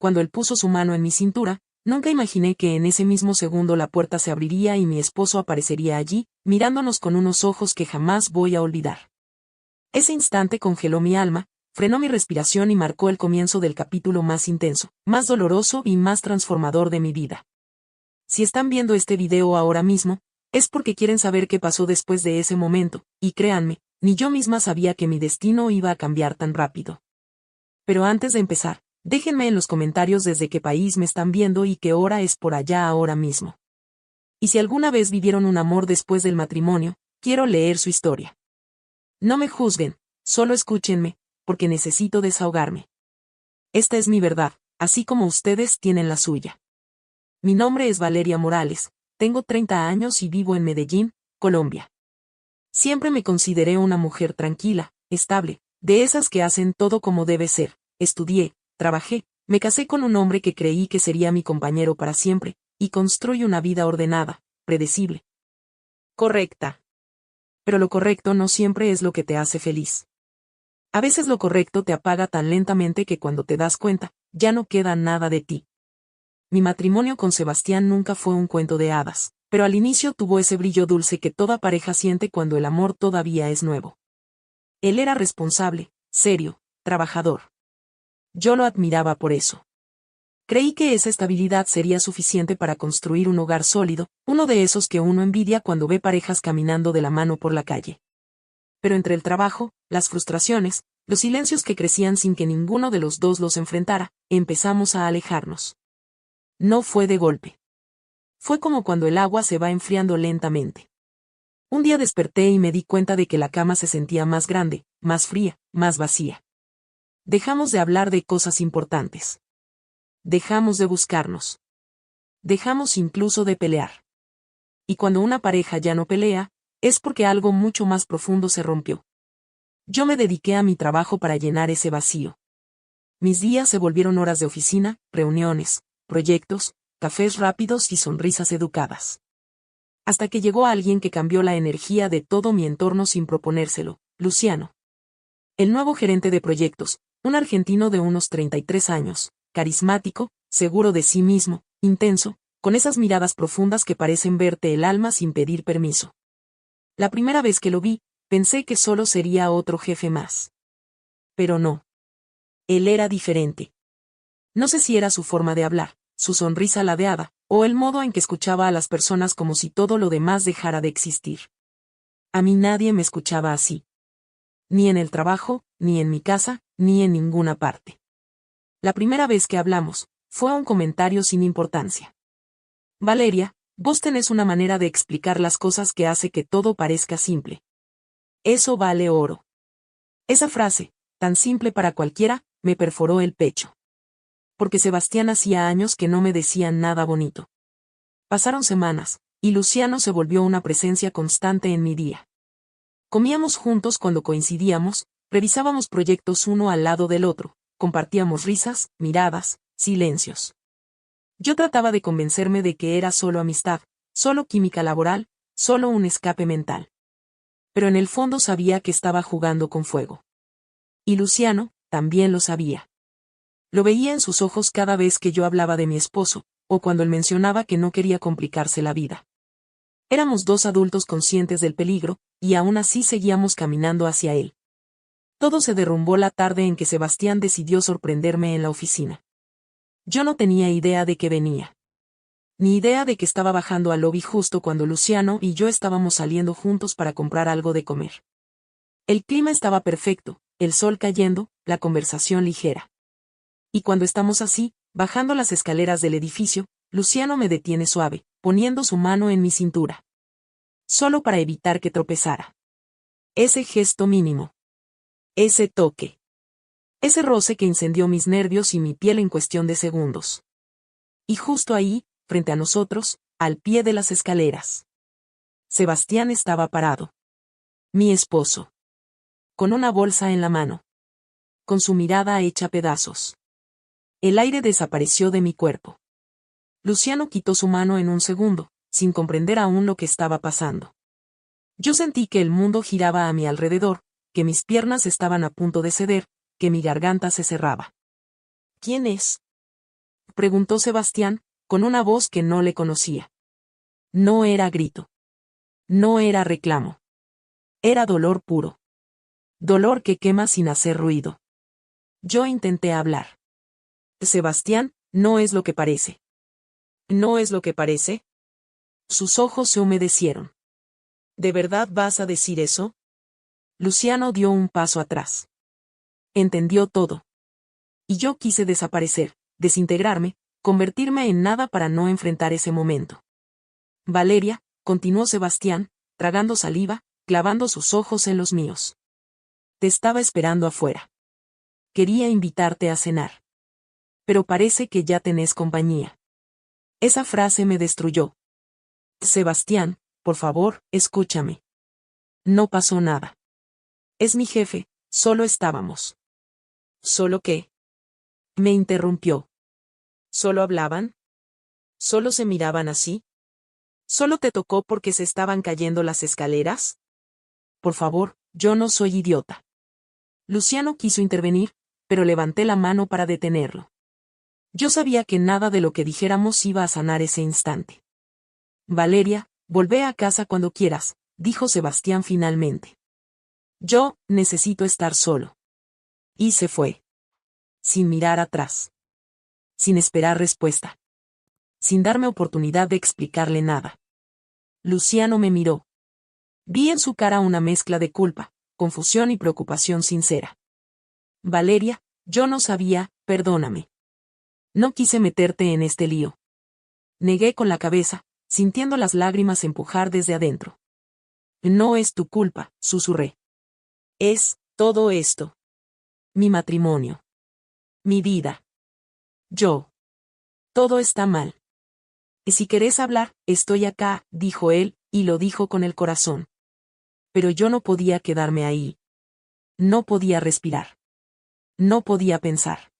cuando él puso su mano en mi cintura, nunca imaginé que en ese mismo segundo la puerta se abriría y mi esposo aparecería allí, mirándonos con unos ojos que jamás voy a olvidar. Ese instante congeló mi alma, frenó mi respiración y marcó el comienzo del capítulo más intenso, más doloroso y más transformador de mi vida. Si están viendo este video ahora mismo, es porque quieren saber qué pasó después de ese momento, y créanme, ni yo misma sabía que mi destino iba a cambiar tan rápido. Pero antes de empezar, déjenme en los comentarios desde qué país me están viendo y qué hora es por allá ahora mismo. Y si alguna vez vivieron un amor después del matrimonio, quiero leer su historia. No me juzguen, solo escúchenme, porque necesito desahogarme. Esta es mi verdad, así como ustedes tienen la suya. Mi nombre es Valeria Morales, tengo 30 años y vivo en Medellín, Colombia. Siempre me consideré una mujer tranquila, estable, de esas que hacen todo como debe ser. Estudié, trabajé, me casé con un hombre que creí que sería mi compañero para siempre, y construí una vida ordenada, predecible. Correcta. Pero lo correcto no siempre es lo que te hace feliz. A veces lo correcto te apaga tan lentamente que cuando te das cuenta, ya no queda nada de ti. Mi matrimonio con Sebastián nunca fue un cuento de hadas, pero al inicio tuvo ese brillo dulce que toda pareja siente cuando el amor todavía es nuevo. Él era responsable, serio, trabajador. Yo lo admiraba por eso. Creí que esa estabilidad sería suficiente para construir un hogar sólido, uno de esos que uno envidia cuando ve parejas caminando de la mano por la calle. Pero entre el trabajo, las frustraciones, los silencios que crecían sin que ninguno de los dos los enfrentara, empezamos a alejarnos. No fue de golpe. Fue como cuando el agua se va enfriando lentamente. Un día desperté y me di cuenta de que la cama se sentía más grande, más fría, más vacía. Dejamos de hablar de cosas importantes. Dejamos de buscarnos. Dejamos incluso de pelear. Y cuando una pareja ya no pelea, es porque algo mucho más profundo se rompió. Yo me dediqué a mi trabajo para llenar ese vacío. Mis días se volvieron horas de oficina, reuniones, proyectos, cafés rápidos y sonrisas educadas. Hasta que llegó alguien que cambió la energía de todo mi entorno sin proponérselo, Luciano. El nuevo gerente de proyectos, un argentino de unos 33 años, carismático, seguro de sí mismo, intenso, con esas miradas profundas que parecen verte el alma sin pedir permiso. La primera vez que lo vi, pensé que solo sería otro jefe más. Pero no. Él era diferente. No sé si era su forma de hablar, su sonrisa ladeada, o el modo en que escuchaba a las personas como si todo lo demás dejara de existir. A mí nadie me escuchaba así. Ni en el trabajo, ni en mi casa, ni en ninguna parte. La primera vez que hablamos, fue un comentario sin importancia. Valeria, vos tenés una manera de explicar las cosas que hace que todo parezca simple. Eso vale oro. Esa frase, tan simple para cualquiera, me perforó el pecho. Porque Sebastián hacía años que no me decía nada bonito. Pasaron semanas, y Luciano se volvió una presencia constante en mi día. Comíamos juntos cuando coincidíamos, revisábamos proyectos uno al lado del otro, compartíamos risas, miradas, silencios. Yo trataba de convencerme de que era solo amistad, solo química laboral, solo un escape mental. Pero en el fondo sabía que estaba jugando con fuego. Y Luciano, también lo sabía. Lo veía en sus ojos cada vez que yo hablaba de mi esposo, o cuando él mencionaba que no quería complicarse la vida. Éramos dos adultos conscientes del peligro, y aún así seguíamos caminando hacia él. Todo se derrumbó la tarde en que Sebastián decidió sorprenderme en la oficina. Yo no tenía idea de que venía. Ni idea de que estaba bajando al lobby justo cuando Luciano y yo estábamos saliendo juntos para comprar algo de comer. El clima estaba perfecto, el sol cayendo, la conversación ligera. Y cuando estamos así, bajando las escaleras del edificio, Luciano me detiene suave, poniendo su mano en mi cintura. Solo para evitar que tropezara. Ese gesto mínimo. Ese toque. Ese roce que incendió mis nervios y mi piel en cuestión de segundos. Y justo ahí, frente a nosotros, al pie de las escaleras. Sebastián estaba parado. Mi esposo. Con una bolsa en la mano. Con su mirada hecha pedazos. El aire desapareció de mi cuerpo. Luciano quitó su mano en un segundo, sin comprender aún lo que estaba pasando. Yo sentí que el mundo giraba a mi alrededor, que mis piernas estaban a punto de ceder, que mi garganta se cerraba. ¿Quién es? Preguntó Sebastián, con una voz que no le conocía. No era grito. No era reclamo. Era dolor puro. Dolor que quema sin hacer ruido. Yo intenté hablar. Sebastián, no es lo que parece. ¿No es lo que parece? Sus ojos se humedecieron. ¿De verdad vas a decir eso? Luciano dio un paso atrás. Entendió todo. Y yo quise desaparecer, desintegrarme, convertirme en nada para no enfrentar ese momento. Valeria, continuó Sebastián, tragando saliva, clavando sus ojos en los míos. Te estaba esperando afuera. Quería invitarte a cenar. Pero parece que ya tenés compañía. Esa frase me destruyó. Sebastián, por favor, escúchame. No pasó nada. Es mi jefe, solo estábamos. ¿Solo qué? Me interrumpió. ¿Solo hablaban? ¿Solo se miraban así? ¿Solo te tocó porque se estaban cayendo las escaleras? Por favor, yo no soy idiota. Luciano quiso intervenir, pero levanté la mano para detenerlo. Yo sabía que nada de lo que dijéramos iba a sanar ese instante. Valeria, volvé a casa cuando quieras, dijo Sebastián finalmente. Yo necesito estar solo. Y se fue. Sin mirar atrás. Sin esperar respuesta. Sin darme oportunidad de explicarle nada. Luciano me miró. Vi en su cara una mezcla de culpa, confusión y preocupación sincera. Valeria, yo no sabía, perdóname. No quise meterte en este lío. Negué con la cabeza, sintiendo las lágrimas empujar desde adentro. No es tu culpa, susurré. Es, todo esto. Mi matrimonio. Mi vida. Yo. Todo está mal. Y si querés hablar, estoy acá, dijo él, y lo dijo con el corazón. Pero yo no podía quedarme ahí. No podía respirar. No podía pensar.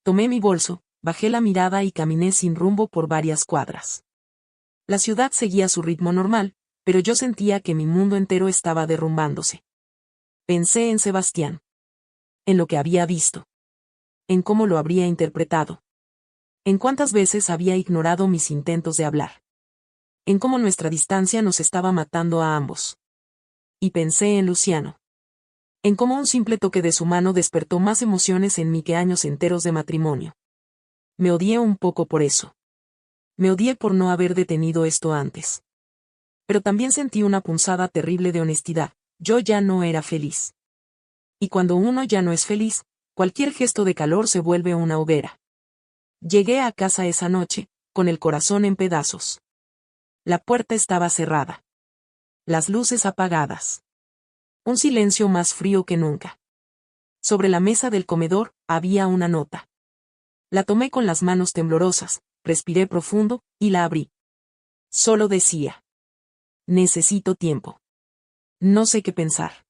Tomé mi bolso, bajé la mirada y caminé sin rumbo por varias cuadras. La ciudad seguía su ritmo normal, pero yo sentía que mi mundo entero estaba derrumbándose. Pensé en Sebastián. En lo que había visto. En cómo lo habría interpretado. En cuántas veces había ignorado mis intentos de hablar. En cómo nuestra distancia nos estaba matando a ambos. Y pensé en Luciano. En cómo un simple toque de su mano despertó más emociones en mí que años enteros de matrimonio. Me odié un poco por eso. Me odié por no haber detenido esto antes. Pero también sentí una punzada terrible de honestidad. Yo ya no era feliz. Y cuando uno ya no es feliz, cualquier gesto de calor se vuelve una hoguera. Llegué a casa esa noche, con el corazón en pedazos. La puerta estaba cerrada. Las luces apagadas. Un silencio más frío que nunca. Sobre la mesa del comedor, había una nota. La tomé con las manos temblorosas, respiré profundo, y la abrí. Solo decía. Necesito tiempo. No sé qué pensar.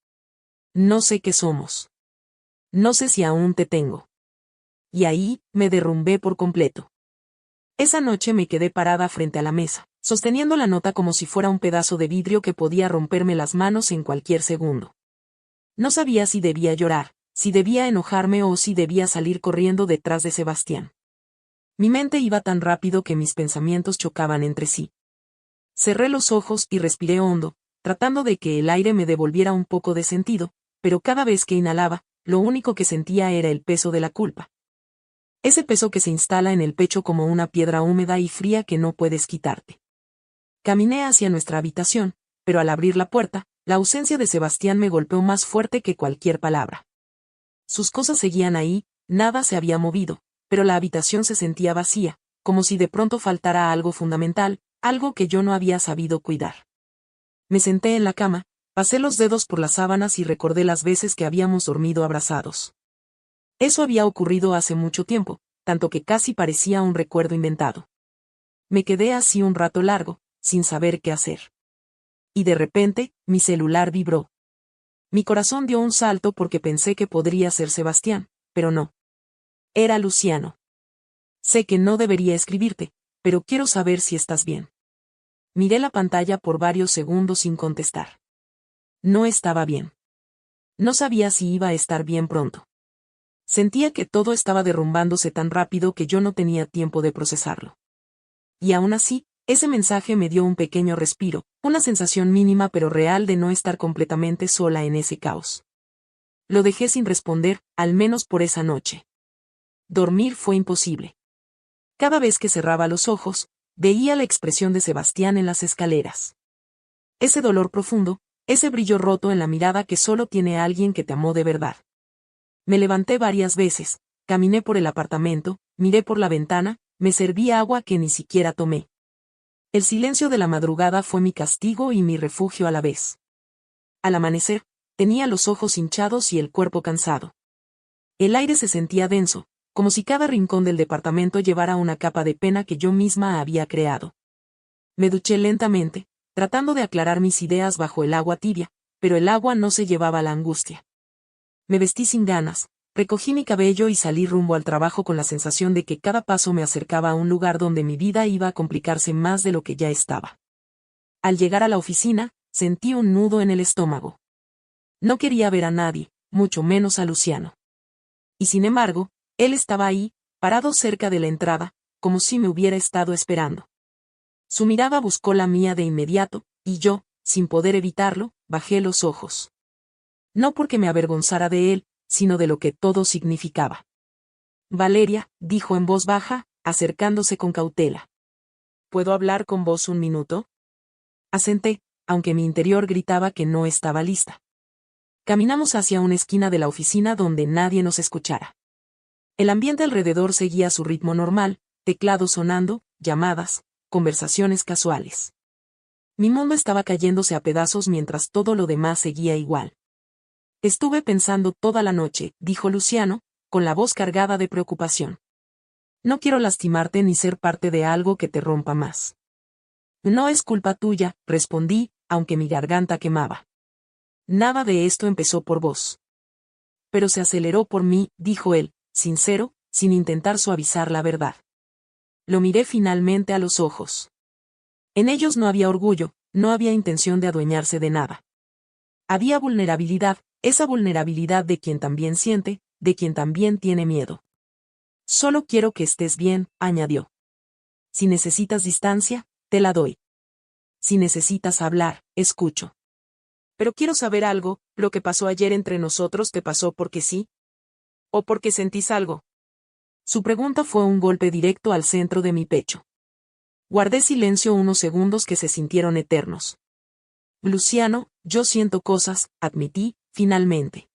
No sé qué somos. No sé si aún te tengo. Y ahí, me derrumbé por completo. Esa noche me quedé parada frente a la mesa, sosteniendo la nota como si fuera un pedazo de vidrio que podía romperme las manos en cualquier segundo. No sabía si debía llorar, si debía enojarme o si debía salir corriendo detrás de Sebastián. Mi mente iba tan rápido que mis pensamientos chocaban entre sí. Cerré los ojos y respiré hondo, tratando de que el aire me devolviera un poco de sentido, pero cada vez que inhalaba, lo único que sentía era el peso de la culpa. Ese peso que se instala en el pecho como una piedra húmeda y fría que no puedes quitarte. Caminé hacia nuestra habitación, pero al abrir la puerta, la ausencia de Sebastián me golpeó más fuerte que cualquier palabra. Sus cosas seguían ahí, nada se había movido, pero la habitación se sentía vacía, como si de pronto faltara algo fundamental, algo que yo no había sabido cuidar. Me senté en la cama, pasé los dedos por las sábanas y recordé las veces que habíamos dormido abrazados. Eso había ocurrido hace mucho tiempo, tanto que casi parecía un recuerdo inventado. Me quedé así un rato largo, sin saber qué hacer. Y de repente, mi celular vibró. Mi corazón dio un salto porque pensé que podría ser Sebastián, pero no. Era Luciano. Sé que no debería escribirte, pero quiero saber si estás bien. Miré la pantalla por varios segundos sin contestar. No estaba bien. No sabía si iba a estar bien pronto. Sentía que todo estaba derrumbándose tan rápido que yo no tenía tiempo de procesarlo. Y aún así, ese mensaje me dio un pequeño respiro, una sensación mínima pero real de no estar completamente sola en ese caos. Lo dejé sin responder, al menos por esa noche. Dormir fue imposible. Cada vez que cerraba los ojos, veía la expresión de Sebastián en las escaleras. Ese dolor profundo, ese brillo roto en la mirada que solo tiene alguien que te amó de verdad. Me levanté varias veces, caminé por el apartamento, miré por la ventana, me serví agua que ni siquiera tomé. El silencio de la madrugada fue mi castigo y mi refugio a la vez. Al amanecer, tenía los ojos hinchados y el cuerpo cansado. El aire se sentía denso, como si cada rincón del departamento llevara una capa de pena que yo misma había creado. Me duché lentamente, tratando de aclarar mis ideas bajo el agua tibia, pero el agua no se llevaba la angustia. Me vestí sin ganas, recogí mi cabello y salí rumbo al trabajo con la sensación de que cada paso me acercaba a un lugar donde mi vida iba a complicarse más de lo que ya estaba. Al llegar a la oficina, sentí un nudo en el estómago. No quería ver a nadie, mucho menos a Luciano. Y sin embargo, él estaba ahí, parado cerca de la entrada, como si me hubiera estado esperando. Su mirada buscó la mía de inmediato, y yo, sin poder evitarlo, bajé los ojos. No porque me avergonzara de él, sino de lo que todo significaba. Valeria, dijo en voz baja, acercándose con cautela. ¿Puedo hablar con vos un minuto? Asenté, aunque mi interior gritaba que no estaba lista. Caminamos hacia una esquina de la oficina donde nadie nos escuchara. El ambiente alrededor seguía su ritmo normal, teclados sonando, llamadas, conversaciones casuales. Mi mundo estaba cayéndose a pedazos mientras todo lo demás seguía igual. Estuve pensando toda la noche, dijo Luciano, con la voz cargada de preocupación. No quiero lastimarte ni ser parte de algo que te rompa más. No es culpa tuya, respondí, aunque mi garganta quemaba. Nada de esto empezó por vos. Pero se aceleró por mí, dijo él, sincero, sin intentar suavizar la verdad. Lo miré finalmente a los ojos. En ellos no había orgullo, no había intención de adueñarse de nada. Había vulnerabilidad, esa vulnerabilidad de quien también siente, de quien también tiene miedo. Solo quiero que estés bien, añadió. Si necesitas distancia, te la doy. Si necesitas hablar, escucho. Pero quiero saber algo, ¿lo que pasó ayer entre nosotros te pasó porque sí? ¿O porque sentís algo? Su pregunta fue un golpe directo al centro de mi pecho. Guardé silencio unos segundos que se sintieron eternos. Luciano, yo siento cosas, admití, finalmente.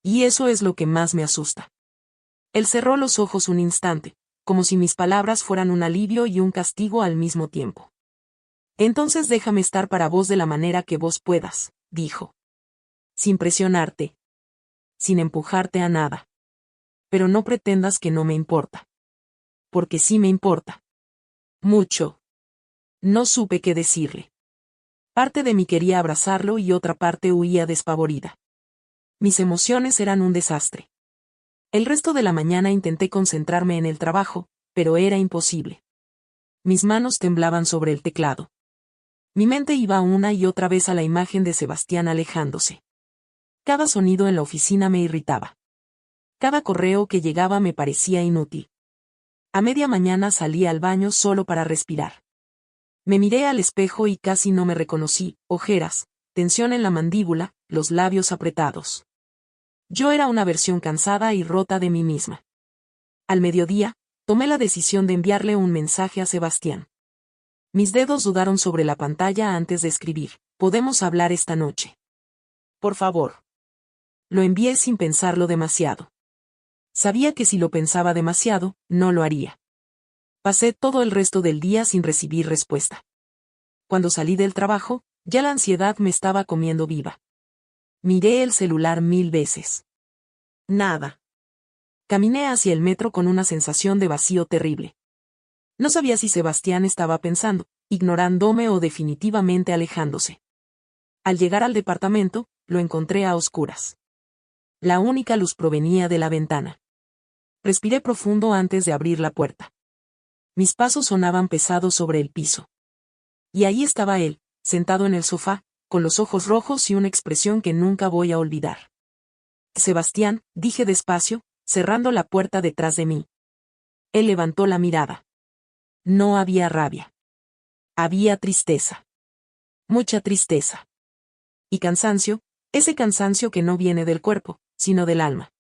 Y eso es lo que más me asusta. Él cerró los ojos un instante, como si mis palabras fueran un alivio y un castigo al mismo tiempo. Entonces déjame estar para vos de la manera que vos puedas, dijo. Sin presionarte. Sin empujarte a nada. Pero no pretendas que no me importa. Porque sí me importa. Mucho. No supe qué decirle. Parte de mí quería abrazarlo y otra parte huía despavorida. Mis emociones eran un desastre. El resto de la mañana intenté concentrarme en el trabajo, pero era imposible. Mis manos temblaban sobre el teclado. Mi mente iba una y otra vez a la imagen de Sebastián alejándose. Cada sonido en la oficina me irritaba. Cada correo que llegaba me parecía inútil. A media mañana salí al baño solo para respirar. Me miré al espejo y casi no me reconocí, ojeras, tensión en la mandíbula, los labios apretados. Yo era una versión cansada y rota de mí misma. Al mediodía, tomé la decisión de enviarle un mensaje a Sebastián. Mis dedos dudaron sobre la pantalla antes de escribir, ¿podemos hablar esta noche? Por favor. Lo envié sin pensarlo demasiado. Sabía que si lo pensaba demasiado, no lo haría. Pasé todo el resto del día sin recibir respuesta. Cuando salí del trabajo, ya la ansiedad me estaba comiendo viva. Miré el celular 1000 veces. Nada. Caminé hacia el metro con una sensación de vacío terrible. No sabía si Sebastián estaba pensando, ignorándome o definitivamente alejándose. Al llegar al departamento, lo encontré a oscuras. La única luz provenía de la ventana. Respiré profundo antes de abrir la puerta. Mis pasos sonaban pesados sobre el piso. Y ahí estaba él, sentado en el sofá, con los ojos rojos y una expresión que nunca voy a olvidar. Sebastián, dije despacio, cerrando la puerta detrás de mí. Él levantó la mirada. No había rabia. Había tristeza. Mucha tristeza. Y cansancio, ese cansancio que no viene del cuerpo, sino del alma.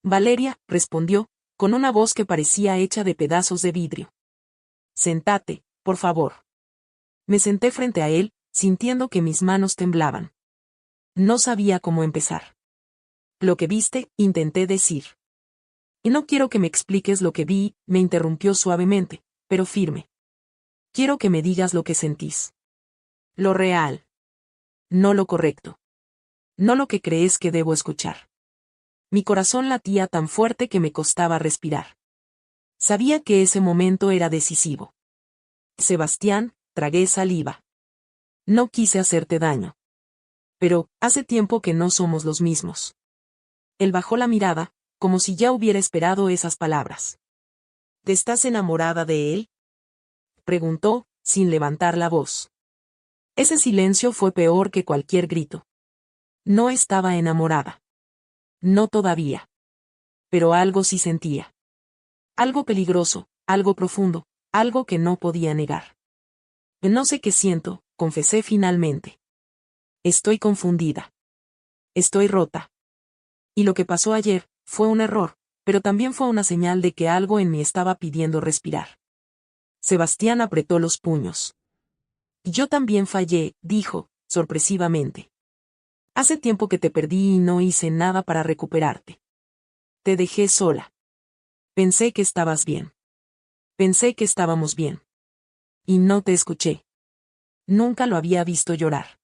Valeria, respondió, con una voz que parecía hecha de pedazos de vidrio. Sentate, por favor. Me senté frente a él, sintiendo que mis manos temblaban. No sabía cómo empezar. Lo que viste, intenté decir. Y no quiero que me expliques lo que vi, me interrumpió suavemente, pero firme. Quiero que me digas lo que sentís. Lo real. No lo correcto. No lo que crees que debo escuchar. Mi corazón latía tan fuerte que me costaba respirar. Sabía que ese momento era decisivo. Sebastián, tragué saliva. No quise hacerte daño. Pero, hace tiempo que no somos los mismos. Él bajó la mirada, como si ya hubiera esperado esas palabras. ¿Te estás enamorada de él? Preguntó, sin levantar la voz. Ese silencio fue peor que cualquier grito. No estaba enamorada. No todavía. Pero algo sí sentía. Algo peligroso, algo profundo, algo que no podía negar. No sé qué siento, confesé finalmente. Estoy confundida. Estoy rota. Y lo que pasó ayer, fue un error, pero también fue una señal de que algo en mí estaba pidiendo respirar. Sebastián apretó los puños. Yo también fallé, dijo, sorpresivamente. Hace tiempo que te perdí y no hice nada para recuperarte. Te dejé sola. Pensé que estabas bien. Pensé que estábamos bien. Y no te escuché. Nunca lo había visto llorar.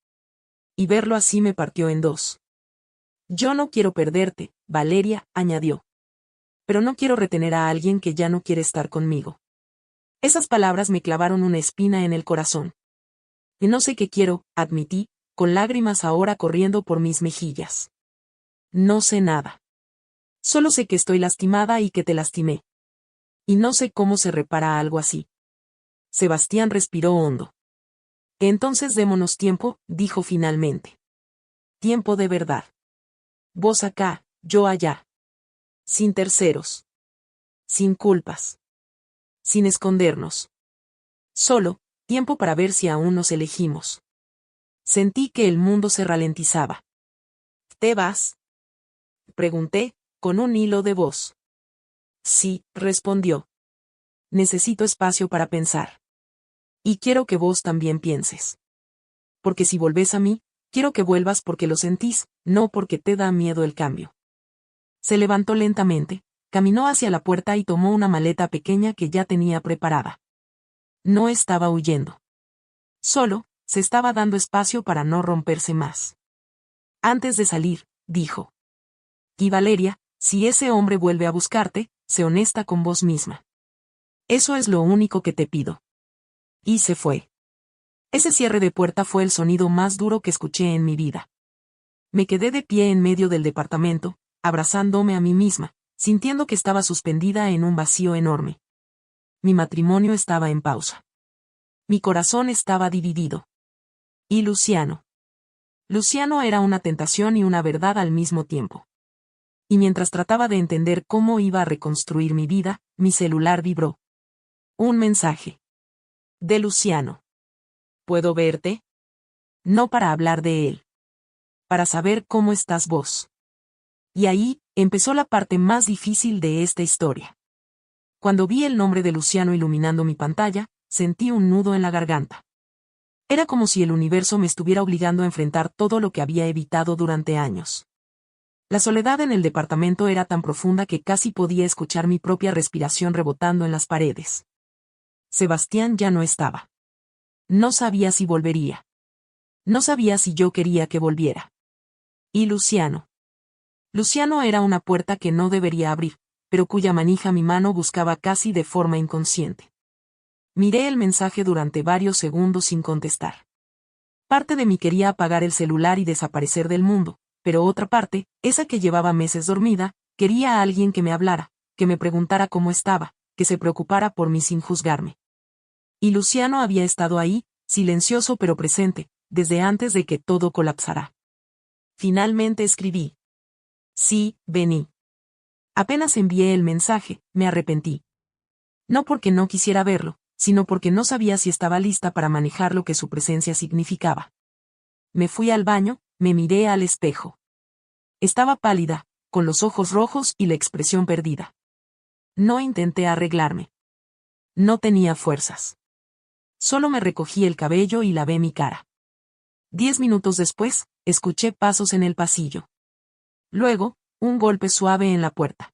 Y verlo así me partió en dos. Yo no quiero perderte, Valeria, añadió. Pero no quiero retener a alguien que ya no quiere estar conmigo. Esas palabras me clavaron una espina en el corazón. Y no sé qué quiero, admití, con lágrimas ahora corriendo por mis mejillas. No sé nada. Solo sé que estoy lastimada y que te lastimé. Y no sé cómo se repara algo así. Sebastián respiró hondo. Entonces démonos tiempo, dijo finalmente. Tiempo de verdad. Vos acá, yo allá. Sin terceros. Sin culpas. Sin escondernos. Solo, tiempo para ver si aún nos elegimos. Sentí que el mundo se ralentizaba. ¿Te vas? Pregunté, con un hilo de voz. Sí, respondió. Necesito espacio para pensar. Y quiero que vos también pienses. Porque si volvés a mí, quiero que vuelvas porque lo sentís, no porque te da miedo el cambio. Se levantó lentamente, caminó hacia la puerta y tomó una maleta pequeña que ya tenía preparada. No estaba huyendo. Solo, se estaba dando espacio para no romperse más. Antes de salir, dijo. Y Valeria, si ese hombre vuelve a buscarte, sé honesta con vos misma. Eso es lo único que te pido. Y se fue. Ese cierre de puerta fue el sonido más duro que escuché en mi vida. Me quedé de pie en medio del departamento, abrazándome a mí misma, sintiendo que estaba suspendida en un vacío enorme. Mi matrimonio estaba en pausa. Mi corazón estaba dividido. Y Luciano. Luciano era una tentación y una verdad al mismo tiempo. Y mientras trataba de entender cómo iba a reconstruir mi vida, mi celular vibró. Un mensaje. De Luciano. ¿Puedo verte? No para hablar de él. Para saber cómo estás vos. Y ahí, empezó la parte más difícil de esta historia. Cuando vi el nombre de Luciano iluminando mi pantalla, sentí un nudo en la garganta. Era como si el universo me estuviera obligando a enfrentar todo lo que había evitado durante años. La soledad en el departamento era tan profunda que casi podía escuchar mi propia respiración rebotando en las paredes. Sebastián ya no estaba. No sabía si volvería. No sabía si yo quería que volviera. Y Luciano. Luciano era una puerta que no debería abrir, pero cuya manija mi mano buscaba casi de forma inconsciente. Miré el mensaje durante varios segundos sin contestar. Parte de mí quería apagar el celular y desaparecer del mundo, pero otra parte, esa que llevaba meses dormida, quería a alguien que me hablara, que me preguntara cómo estaba, que se preocupara por mí sin juzgarme. Y Luciano había estado ahí, silencioso pero presente, desde antes de que todo colapsara. Finalmente escribí. Sí, vení. Apenas envié el mensaje, me arrepentí. No porque no quisiera verlo, sino porque no sabía si estaba lista para manejar lo que su presencia significaba. Me fui al baño, me miré al espejo. Estaba pálida, con los ojos rojos y la expresión perdida. No intenté arreglarme. No tenía fuerzas. Solo me recogí el cabello y lavé mi cara. 10 minutos después, escuché pasos en el pasillo. Luego, un golpe suave en la puerta.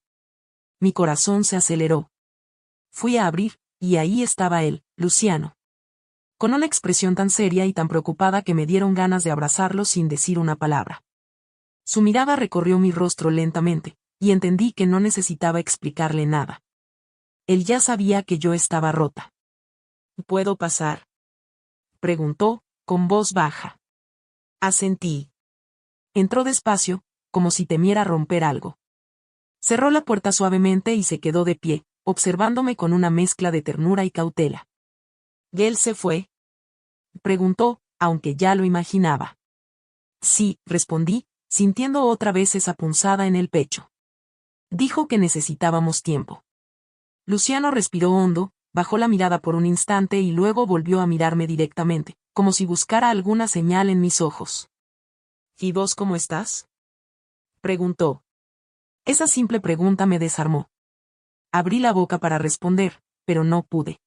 Mi corazón se aceleró. Fui a abrir, y ahí estaba él, Luciano. Con una expresión tan seria y tan preocupada que me dieron ganas de abrazarlo sin decir una palabra. Su mirada recorrió mi rostro lentamente, y entendí que no necesitaba explicarle nada. Él ya sabía que yo estaba rota. ¿Puedo pasar?, preguntó, con voz baja. Asentí. Entró despacio, como si temiera romper algo. Cerró la puerta suavemente y se quedó de pie, observándome con una mezcla de ternura y cautela. ¿Él se fue?, preguntó, aunque ya lo imaginaba. Sí, respondí, sintiendo otra vez esa punzada en el pecho. Dijo que necesitábamos tiempo. Luciano respiró hondo, bajó la mirada por un instante y luego volvió a mirarme directamente, como si buscara alguna señal en mis ojos. ¿Y vos cómo estás?, preguntó. Esa simple pregunta me desarmó. Abrí la boca para responder, pero no pude.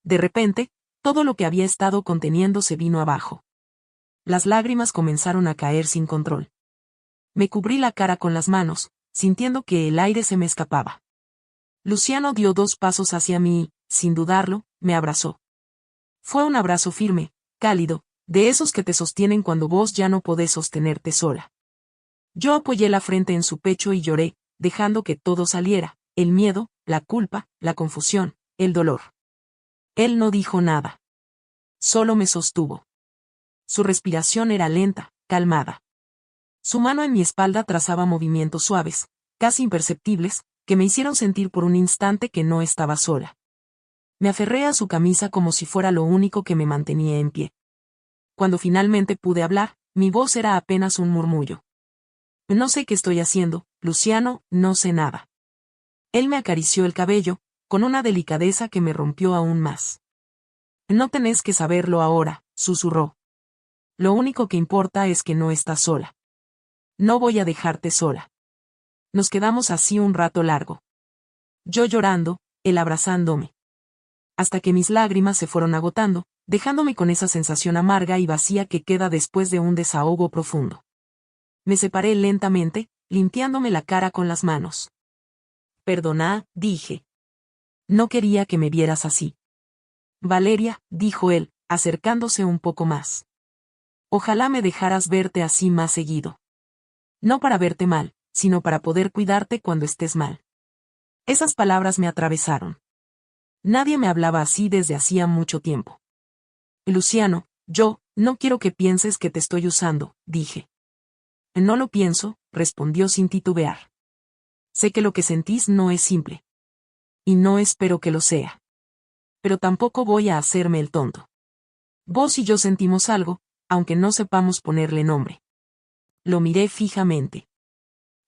De repente, todo lo que había estado conteniendo se vino abajo. Las lágrimas comenzaron a caer sin control. Me cubrí la cara con las manos, sintiendo que el aire se me escapaba. Luciano dio 2 pasos hacia mí y, sin dudarlo, me abrazó. Fue un abrazo firme, cálido, de esos que te sostienen cuando vos ya no podés sostenerte sola. Yo apoyé la frente en su pecho y lloré, dejando que todo saliera, el miedo, la culpa, la confusión, el dolor. Él no dijo nada. Solo me sostuvo. Su respiración era lenta, calmada. Su mano en mi espalda trazaba movimientos suaves, casi imperceptibles, que me hicieron sentir por un instante que no estaba sola. Me aferré a su camisa como si fuera lo único que me mantenía en pie. Cuando finalmente pude hablar, mi voz era apenas un murmullo. No sé qué estoy haciendo, Luciano, no sé nada. Él me acarició el cabello, con una delicadeza que me rompió aún más. No tenés que saberlo ahora, susurró. Lo único que importa es que no estás sola. No voy a dejarte sola. Nos quedamos así un rato largo. Yo llorando, él abrazándome. Hasta que mis lágrimas se fueron agotando, dejándome con esa sensación amarga y vacía que queda después de un desahogo profundo. Me separé lentamente, limpiándome la cara con las manos. Perdona, dije. No quería que me vieras así. Valeria, dijo él, acercándose un poco más. Ojalá me dejaras verte así más seguido. No para verte mal, sino para poder cuidarte cuando estés mal. Esas palabras me atravesaron. Nadie me hablaba así desde hacía mucho tiempo. Luciano, yo, no quiero que pienses que te estoy usando, dije. No lo pienso, respondió sin titubear. Sé que lo que sentís no es simple. Y no espero que lo sea. Pero tampoco voy a hacerme el tonto. Vos y yo sentimos algo, aunque no sepamos ponerle nombre. Lo miré fijamente.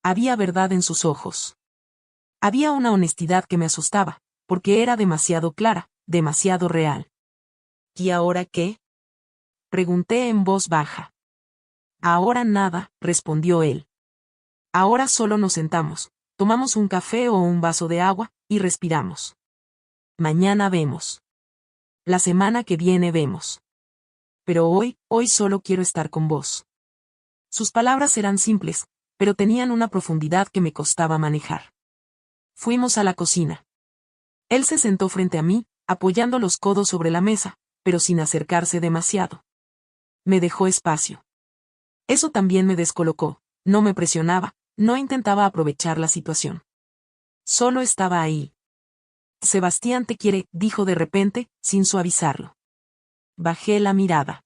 Había verdad en sus ojos. Había una honestidad que me asustaba, porque era demasiado clara, demasiado real. ¿Y ahora qué?, pregunté en voz baja. Ahora nada, respondió él. Ahora solo nos sentamos, tomamos un café o un vaso de agua, y respiramos. Mañana vemos. La semana que viene vemos. Pero hoy solo quiero estar con vos. Sus palabras eran simples, pero tenían una profundidad que me costaba manejar. Fuimos a la cocina. Él se sentó frente a mí, apoyando los codos sobre la mesa, pero sin acercarse demasiado. Me dejó espacio. Eso también me descolocó, no me presionaba, no intentaba aprovechar la situación. Solo estaba ahí. Sebastián te quiere, dijo de repente, sin suavizarlo. Bajé la mirada.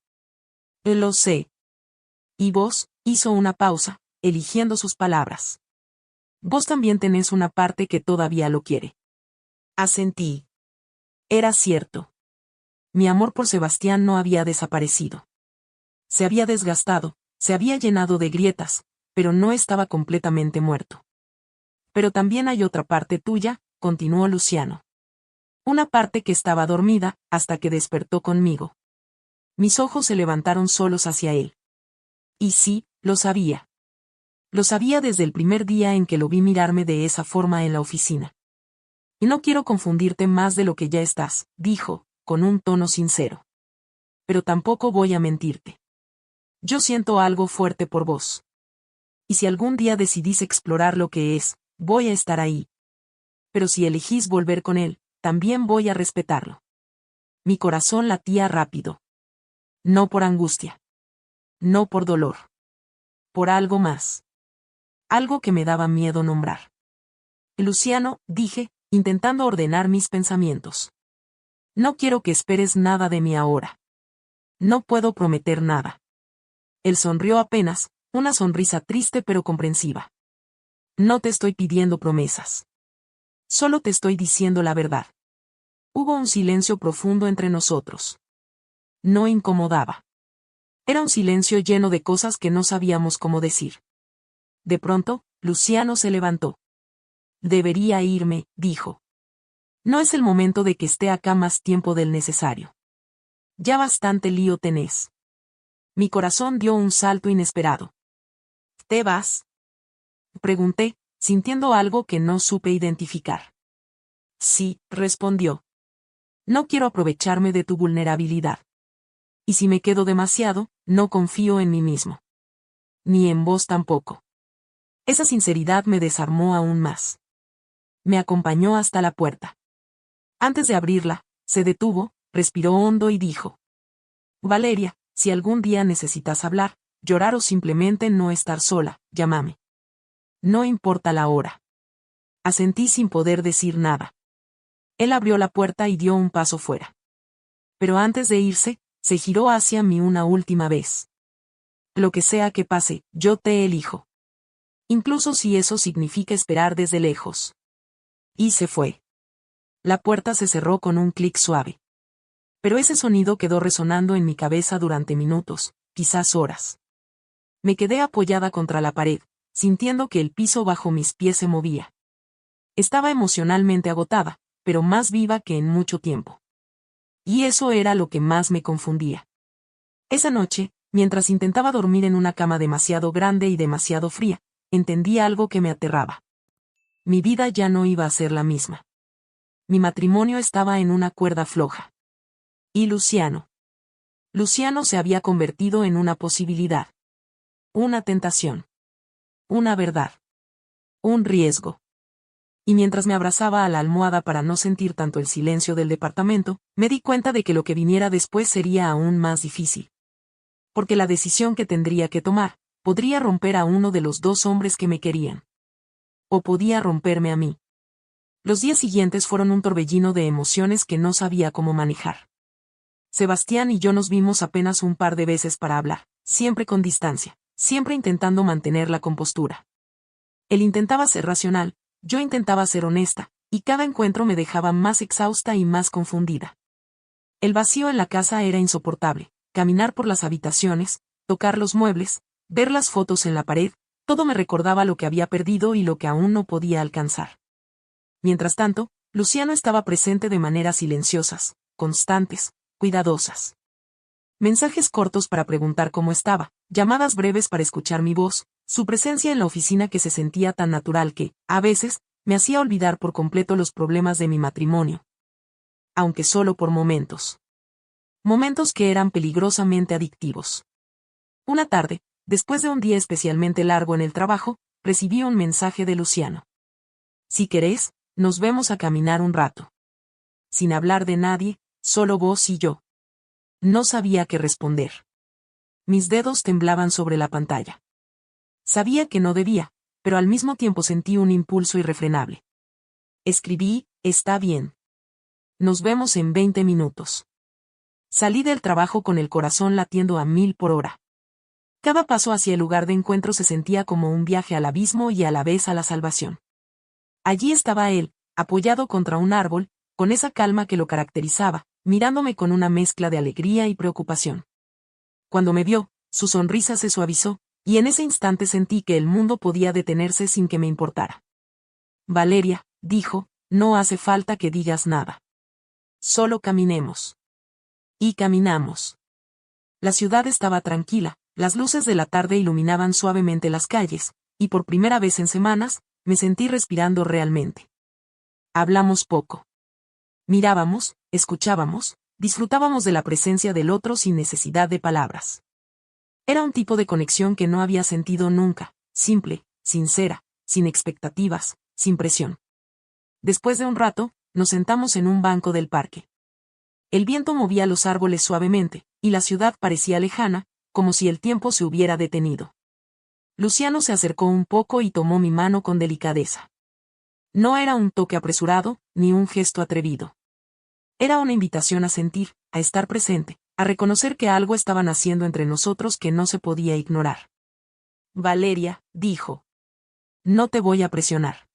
Lo sé. Y vos, hizo una pausa, eligiendo sus palabras. Vos también tenés una parte que todavía lo quiere. Asentí. Era cierto. Mi amor por Sebastián no había desaparecido. Se había desgastado, se había llenado de grietas, pero no estaba completamente muerto. Pero también hay otra parte tuya, continuó Luciano. Una parte que estaba dormida, hasta que despertó conmigo. Mis ojos se levantaron solos hacia él. Y sí, lo sabía. Lo sabía desde el primer día en que lo vi mirarme de esa forma en la oficina. Y no quiero confundirte más de lo que ya estás, dijo, con un tono sincero. Pero tampoco voy a mentirte. Yo siento algo fuerte por vos. Y si algún día decidís explorar lo que es, voy a estar ahí. Pero si elegís volver con él, también voy a respetarlo. Mi corazón latía rápido. No por angustia. No por dolor. Por algo más. Algo que me daba miedo nombrar. Luciano, dije, intentando ordenar mis pensamientos. No quiero que esperes nada de mí ahora. No puedo prometer nada. Él sonrió apenas, una sonrisa triste pero comprensiva. No te estoy pidiendo promesas. Solo te estoy diciendo la verdad. Hubo un silencio profundo entre nosotros. No incomodaba. Era un silencio lleno de cosas que no sabíamos cómo decir. De pronto, Luciano se levantó. Debería irme, dijo. No es el momento de que esté acá más tiempo del necesario. Ya bastante lío tenés. Mi corazón dio un salto inesperado. ¿Te vas? Pregunté, sintiendo algo que no supe identificar. Sí, respondió. No quiero aprovecharme de tu vulnerabilidad. Y si me quedo demasiado, no confío en mí mismo. Ni en vos tampoco. Esa sinceridad me desarmó aún más. Me acompañó hasta la puerta. Antes de abrirla, se detuvo, respiró hondo y dijo: Valeria, si algún día necesitas hablar, llorar o simplemente no estar sola, llámame. No importa la hora. Asentí sin poder decir nada. Él abrió la puerta y dio un paso fuera. Pero antes de irse, se giró hacia mí una última vez. Lo que sea que pase, yo te elijo. Incluso si eso significa esperar desde lejos. Y se fue. La puerta se cerró con un clic suave. Pero ese sonido quedó resonando en mi cabeza durante minutos, quizás horas. Me quedé apoyada contra la pared, sintiendo que el piso bajo mis pies se movía. Estaba emocionalmente agotada, pero más viva que en mucho tiempo. Y eso era lo que más me confundía. Esa noche, mientras intentaba dormir en una cama demasiado grande y demasiado fría, entendí algo que me aterraba. Mi vida ya no iba a ser la misma. Mi matrimonio estaba en una cuerda floja. Y Luciano. Luciano se había convertido en una posibilidad. Una tentación. Una verdad. Un riesgo. Y mientras me abrazaba a la almohada para no sentir tanto el silencio del departamento, me di cuenta de que lo que viniera después sería aún más difícil. Porque la decisión que tendría que tomar, podría romper a uno de los dos hombres que me querían. O podía romperme a mí. Los días siguientes fueron un torbellino de emociones que no sabía cómo manejar. Sebastián y yo nos vimos apenas un par de veces para hablar, siempre con distancia, siempre intentando mantener la compostura. Él intentaba ser racional, yo intentaba ser honesta, y cada encuentro me dejaba más exhausta y más confundida. El vacío en la casa era insoportable, caminar por las habitaciones, tocar los muebles, ver las fotos en la pared, todo me recordaba lo que había perdido y lo que aún no podía alcanzar. Mientras tanto, Luciano estaba presente de maneras silenciosas, constantes, cuidadosas. Mensajes cortos para preguntar cómo estaba, llamadas breves para escuchar mi voz, su presencia en la oficina que se sentía tan natural que, a veces, me hacía olvidar por completo los problemas de mi matrimonio. Aunque solo por momentos. Momentos que eran peligrosamente adictivos. Una tarde, después de un día especialmente largo en el trabajo, recibí un mensaje de Luciano. Si querés, nos vemos a caminar un rato. Sin hablar de nadie, solo vos y yo. No sabía qué responder. Mis dedos temblaban sobre la pantalla. Sabía que no debía, pero al mismo tiempo sentí un impulso irrefrenable. Escribí: está bien. Nos vemos en 20 minutos. Salí del trabajo con el corazón latiendo a 1000 por hora. Cada paso hacia el lugar de encuentro se sentía como un viaje al abismo y a la vez a la salvación. Allí estaba él, apoyado contra un árbol, con esa calma que lo caracterizaba, mirándome con una mezcla de alegría y preocupación. Cuando me vio, su sonrisa se suavizó, y en ese instante sentí que el mundo podía detenerse sin que me importara. Valeria, dijo, no hace falta que digas nada. Solo caminemos. Y caminamos. La ciudad estaba tranquila, las luces de la tarde iluminaban suavemente las calles, y por primera vez en semanas, me sentí respirando realmente. Hablamos poco. Mirábamos, escuchábamos, disfrutábamos de la presencia del otro sin necesidad de palabras. Era un tipo de conexión que no había sentido nunca, simple, sincera, sin expectativas, sin presión. Después de un rato, nos sentamos en un banco del parque. El viento movía los árboles suavemente, y la ciudad parecía lejana, como si el tiempo se hubiera detenido. Luciano se acercó un poco y tomó mi mano con delicadeza. No era un toque apresurado, ni un gesto atrevido. Era una invitación a sentir, a estar presente, a reconocer que algo estaba naciendo entre nosotros que no se podía ignorar. Valeria, dijo. No te voy a presionar.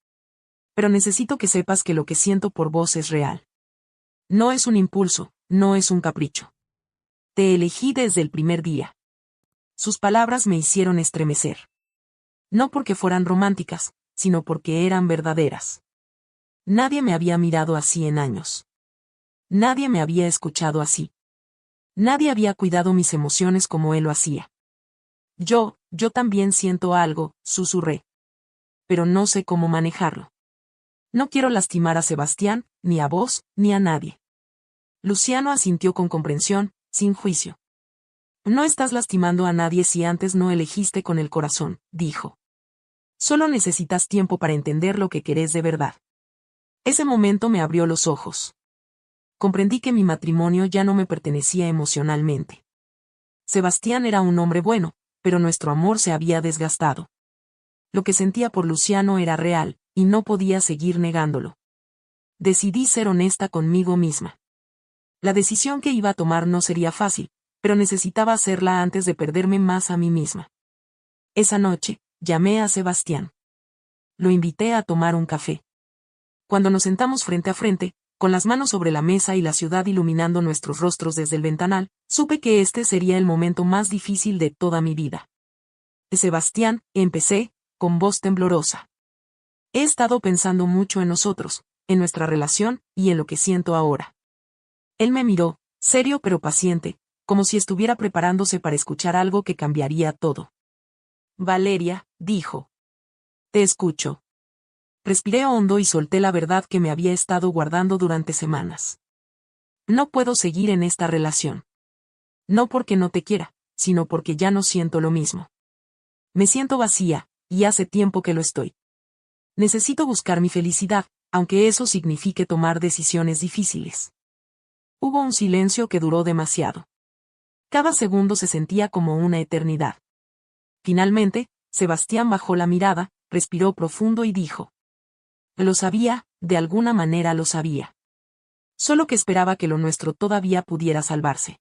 Pero necesito que sepas que lo que siento por vos es real. No es un impulso, no es un capricho. Te elegí desde el primer día. Sus palabras me hicieron estremecer. No porque fueran románticas, sino porque eran verdaderas. Nadie me había mirado así en años. Nadie me había escuchado así. Nadie había cuidado mis emociones como él lo hacía. Yo también siento algo, susurré. Pero no sé cómo manejarlo. No quiero lastimar a Sebastián, ni a vos, ni a nadie. Luciano asintió con comprensión, sin juicio. No estás lastimando a nadie si antes no elegiste con el corazón, dijo. Solo necesitas tiempo para entender lo que querés de verdad. Ese momento me abrió los ojos. Comprendí que mi matrimonio ya no me pertenecía emocionalmente. Sebastián era un hombre bueno, pero nuestro amor se había desgastado. Lo que sentía por Luciano era real, y no podía seguir negándolo. Decidí ser honesta conmigo misma. La decisión que iba a tomar no sería fácil, pero necesitaba hacerla antes de perderme más a mí misma. Esa noche, llamé a Sebastián. Lo invité a tomar un café. Cuando nos sentamos frente a frente, con las manos sobre la mesa y la ciudad iluminando nuestros rostros desde el ventanal, supe que este sería el momento más difícil de toda mi vida. Sebastián, empecé, con voz temblorosa. He estado pensando mucho en nosotros, en nuestra relación, y en lo que siento ahora. Él me miró, serio pero paciente, como si estuviera preparándose para escuchar algo que cambiaría todo. Valeria, dijo. Te escucho. Respiré hondo y solté la verdad que me había estado guardando durante semanas. No puedo seguir en esta relación. No porque no te quiera, sino porque ya no siento lo mismo. Me siento vacía, y hace tiempo que lo estoy. Necesito buscar mi felicidad, aunque eso signifique tomar decisiones difíciles. Hubo un silencio que duró demasiado. Cada segundo se sentía como una eternidad. Finalmente, Sebastián bajó la mirada, respiró profundo y dijo. Lo sabía, de alguna manera lo sabía. Solo que esperaba que lo nuestro todavía pudiera salvarse.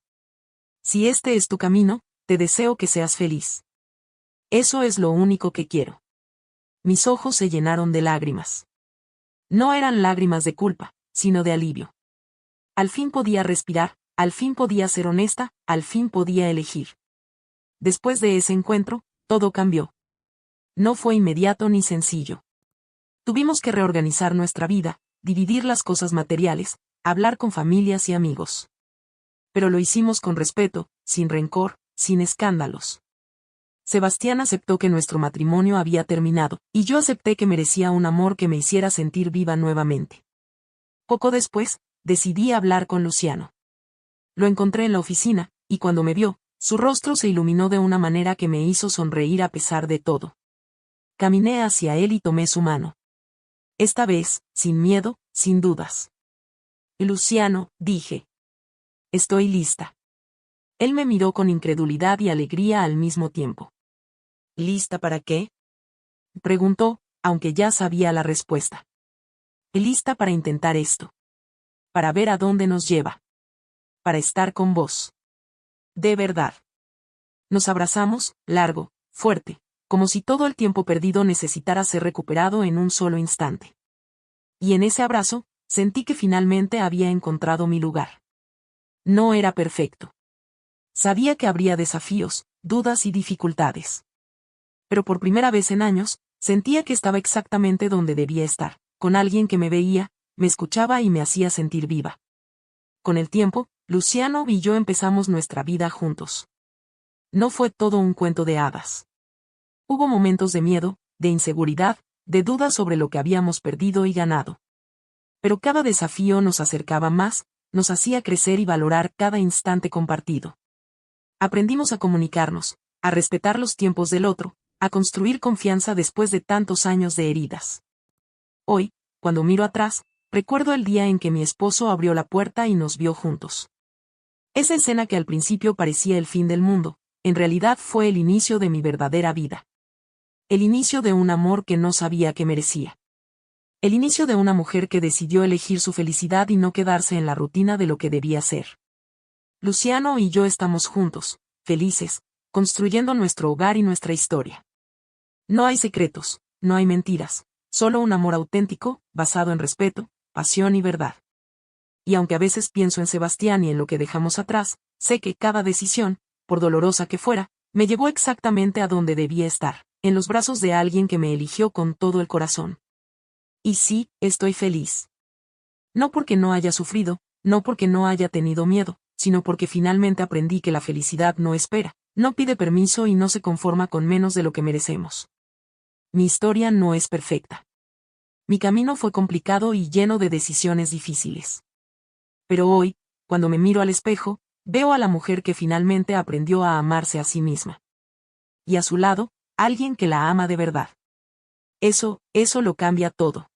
Si este es tu camino, te deseo que seas feliz. Eso es lo único que quiero. Mis ojos se llenaron de lágrimas. No eran lágrimas de culpa, sino de alivio. Al fin podía respirar, al fin podía ser honesta, al fin podía elegir. Después de ese encuentro, todo cambió. No fue inmediato ni sencillo. Tuvimos que reorganizar nuestra vida, dividir las cosas materiales, hablar con familias y amigos. Pero lo hicimos con respeto, sin rencor, sin escándalos. Sebastián aceptó que nuestro matrimonio había terminado, y yo acepté que merecía un amor que me hiciera sentir viva nuevamente. Poco después, decidí hablar con Luciano. Lo encontré en la oficina, y cuando me vio, su rostro se iluminó de una manera que me hizo sonreír a pesar de todo. Caminé hacia él y tomé su mano. Esta vez, sin miedo, sin dudas. Luciano, dije. Estoy lista. Él me miró con incredulidad y alegría al mismo tiempo. ¿Lista para qué? Preguntó, aunque ya sabía la respuesta. Lista para intentar esto. Para ver a dónde nos lleva. Para estar con vos. De verdad. Nos abrazamos, largo, fuerte, como si todo el tiempo perdido necesitara ser recuperado en un solo instante. Y en ese abrazo, sentí que finalmente había encontrado mi lugar. No era perfecto. Sabía que habría desafíos, dudas y dificultades. Pero por primera vez en años, sentía que estaba exactamente donde debía estar, con alguien que me veía, me escuchaba y me hacía sentir viva. Con el tiempo, Luciano y yo empezamos nuestra vida juntos. No fue todo un cuento de hadas. Hubo momentos de miedo, de inseguridad, de dudas sobre lo que habíamos perdido y ganado. Pero cada desafío nos acercaba más, nos hacía crecer y valorar cada instante compartido. Aprendimos a comunicarnos, a respetar los tiempos del otro, a construir confianza después de tantos años de heridas. Hoy, cuando miro atrás, recuerdo el día en que mi esposo abrió la puerta y nos vio juntos. Esa escena que al principio parecía el fin del mundo, en realidad fue el inicio de mi verdadera vida. El inicio de un amor que no sabía que merecía. El inicio de una mujer que decidió elegir su felicidad y no quedarse en la rutina de lo que debía ser. Luciano y yo estamos juntos, felices, construyendo nuestro hogar y nuestra historia. No hay secretos, no hay mentiras, solo un amor auténtico, basado en respeto, pasión y verdad. Y aunque a veces pienso en Sebastián y en lo que dejamos atrás, sé que cada decisión, por dolorosa que fuera, me llevó exactamente a donde debía estar, en los brazos de alguien que me eligió con todo el corazón. Y sí, estoy feliz. No porque no haya sufrido, no porque no haya tenido miedo, sino porque finalmente aprendí que la felicidad no espera, no pide permiso y no se conforma con menos de lo que merecemos. Mi historia no es perfecta. Mi camino fue complicado y lleno de decisiones difíciles. Pero hoy, cuando me miro al espejo, veo a la mujer que finalmente aprendió a amarse a sí misma. Y a su lado, alguien que la ama de verdad. Eso lo cambia todo.